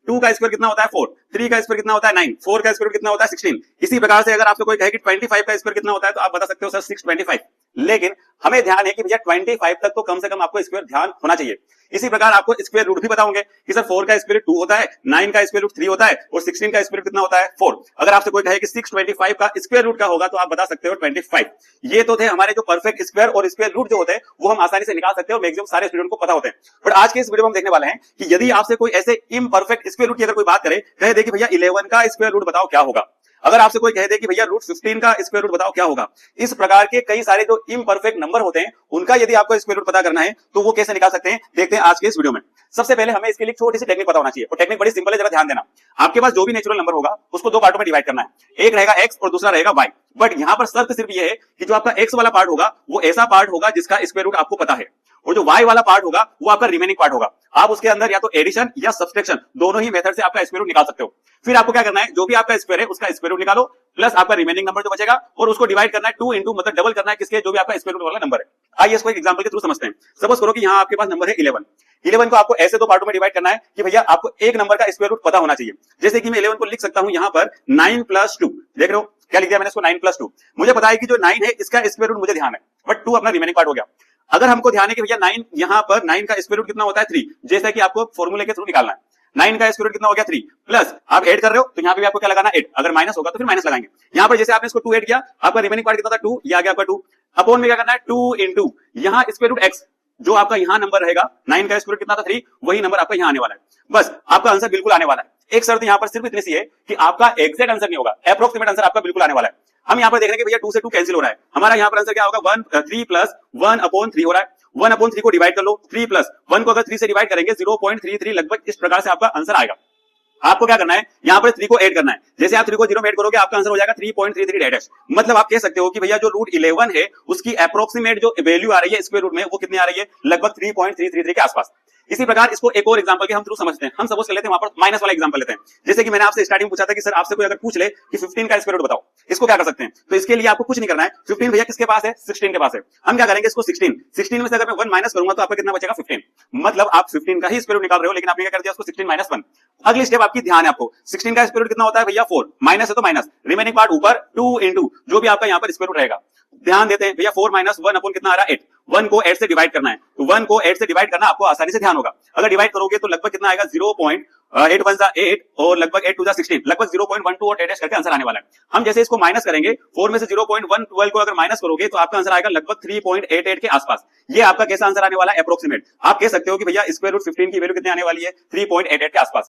2 का स्क्वायर कितना होता है 4, 3 का स्क्वायर कितना होता है 9, 4 का स्क्वायर कितना होता है 16। इसी प्रकार से अगर आपसे कोई कहे कि 25 का स्क्वायर कितना होता है तो आप बता सकते हो सर 625। लेकिन हमें ध्यान है कि भैया 25 तक तो कम से कम आपको स्क्वायर ध्यान होना चाहिए। इसी प्रकार आपको स्क्वायर रूट भी पता होंगे कि सर 4 का स्क्वायर रूट 2 होता है, 9 का स्क्वायर रूट 3 होता है और 16 का स्क्वायर रूट कितना होता है 4। अगर आपसे कोई कहे कि 625 का स्क्वायर रूट का होगा तो आप बता सकते हो 25। ये तो थे हमारे जो परफेक्ट स्क्वायर और स्क्वायर रूट जो होते हैं वो हम आसानी से निकाल सकते हैं और मैक्सिमम सारे स्टूडेंट को पता होते हैं। बट आज के इस वीडियो में हम देखने वाले हैं कि यदि आपसे कोई ऐसे इम्परफेक्ट स्क्वायर रूट की अगर कोई बात करे, कहे दे कि भैया 11 का स्क्वायर रूट बताओ क्या होगा। अगर आपसे कोई कह दे कि भैया रूट 15 का स्क्वायर रूट बताओ क्या होगा। इस प्रकार के कई सारे जो इम्परफेक्ट नंबर होते हैं उनका यदि आपको स्क्वायर रूट पता करना है तो वो कैसे निकाल सकते हैं, देखते हैं आज के इस वीडियो में। सबसे पहले हमें इसके लिए छोटी सी टेक्निक पता होना चाहिए और टेक्निक बड़ी सिंपल है, जरा ध्यान देना। आपके पास जो भी नेचुरल नंबर होगा उसको दो पार्टों में डिवाइड करना है, एक रहेगा x और दूसरा रहेगा y। बट यहां पर शर्त सिर्फ ये है कि जो आपका x वाला पार्ट होगा वो ऐसा पार्ट होगा जिसका स्क्वायर रूट आपको पता है और जो y वाला पार्ट होगा वो आपका रिमेनिंग पार्ट होगा। आप उसके अंदर या तो एडिशन या सब्सट्रैक्शन दोनों ही मेथड से आपका स्क्वायर रूट निकाल सकते हो। फिर आपको क्या करना है, जो भी आपका स्क्वायर है उसका स्क्वायर रूट निकालो प्लस आपका रिमेनिंग नंबर जो बचेगा और उसको डिवाइड करना है 2 इंटू मतलब डबल करना है किसके, जो भी आपका स्क्वायर रूट वाला नंबर है। आइए इसको एक एग्जांपल के थ्रू समझते हैं। सपोज करो कि यहाँ आपके पास नंबर है 11 को आपको ऐसे दो पार्टों में डिवाइड करना है कि भैया आपको एक नंबर का स्क्वायर रूट पता होना चाहिए। जैसे कि मैं 11 को लिख सकता हूं यहाँ पर 9 + 2। देख रहे हो क्या लिख दिया मैंने इसको, 9 + 2। मुझे पता है कि जो 9 है इसका स्क्वायर रूट मुझे ध्यान है बट 2 अपना रिमेनिंग पार्ट हो गया। अगर हमको ध्यान है कि भैया 9 यहाँ पर 9 का स्क्वायर रूट कितना होता है 3, जैसा कि आपको फॉर्मूले के थ्रू निकालना है। 9 का स्क्वायर रूट कितना हो गया 3 प्लस आप ऐड कर रहे हो तो यहाँ पे भी आपको क्या लगाना 8, अगर माइनस होगा तो फिर माइनस लगाएंगे। यहाँ पर जैसे आपने इसको 2 ऐड किया, आपका रिमेनिंग पार्ट कितना था 2, ये आ गया आपका 2 अपॉन में क्या करना है 2 इंटू यहाँ स्क्वायर रूट x, जो आपका यहाँ नंबर रहेगा 9 का स्क्वायर रूट कितना था 3, वही नंबर आपका यहाँ आने वाला है। बस आपका आंसर बिल्कुल आने वाला है। एक शर्त यहाँ पर सिर्फ इतनी सी है कि आपका एग्जैक्ट आंसर नहीं होगा, अप्रोक्सीमेट आंसर आपका बिल्कुल आने वाला है। हम यहाँ पर देख रहे हैं कि भैया 2 से 2 कैंसिल हो रहा है, हमारा यहाँ पर आंसर क्या होगा 3 + 1/3 हो रहा है। 1/3 को डिवाइड कर लो, 3 + 1 को अगर 3 से डिवाइड करेंगे 0.33 लगभग इस प्रकार से आपका आंसर आएगा। आपको क्या करना है, यहाँ पर 3 को ऐड करना है। जैसे आप 3 को 0 में ऐड करोगे आपका आंसर हो जाएगा 3.33 डैश। मतलब आप कह सकते हो कि भैया जो रूट 11 है उसकी अप्रोक्सीमेट जो वैल्यू आ रही है स्क्वायर रूट में वो कितनी आ रही है, लगभग 3.333 के आसपास। इसी प्रकार इसको एक और एग्जांपल के हम थ्रू समझते हैं। हम सपोज कर लेते हैं वहां पर माइनस वाला एग्जांपल लेते हैं। जैसे कि मैंने आपसे स्टार्टिंग पूछा था कि सर आपसे कोई अगर पूछ ले कि 15 का स्क्वायर रूट बताओ, इसको क्या कर सकते हैं। तो इसके लिए आपको कुछ नहीं करना है, 15 भैया किसके पास है 16 के पास है। हम क्या करेंगे इसको 16 में से अगर मैं 1 माइनस करूंगा तो आपका कितना बचेगा 15। मतलब आप 15 का ही स्क्वायर रूट निकाल रहे हो लेकिन आपने क्या कर दिया उसको 16 - 1। अगली स्टेप आपकी ध्यान है, आपको 16 का स्क्वायर रूट कितना होता है भैया 4, माइनस है तो माइनस, रिमेनिंग पार्ट ऊपर 2 इंटू जो भी आपका यहाँ पर स्क्वायर रूट रहेगा। ध्यान देते हैं भैया 4 - 1 अपॉन कितना आ रहा है 8। 1 को 8 से डिवाइड करना है तो 1 को 8 से डिवाइड करना आपको आसानी से ध्यान होगा। अगर डिवाइड करोगे तो लगभग कितना आएगा 0.8 1 8 और लगभग 8 2 16, लगभग 0.12 और 8 करके आंसर आने वाला है। हम जैसे इसको माइनस करेंगे 4 में से 0.112 को अगर माइनस करोगे तो आपका आंसर आएगा लगभग 3.88 के आसपास। ये आपका कैसा आंसर आने वाला है, अप्रोक्सीमेट। आप कह सकते हो कि भैया स्क्वायर रूट 15 की वैल्यू कितनी आने वाली है 3.88 के आसपास।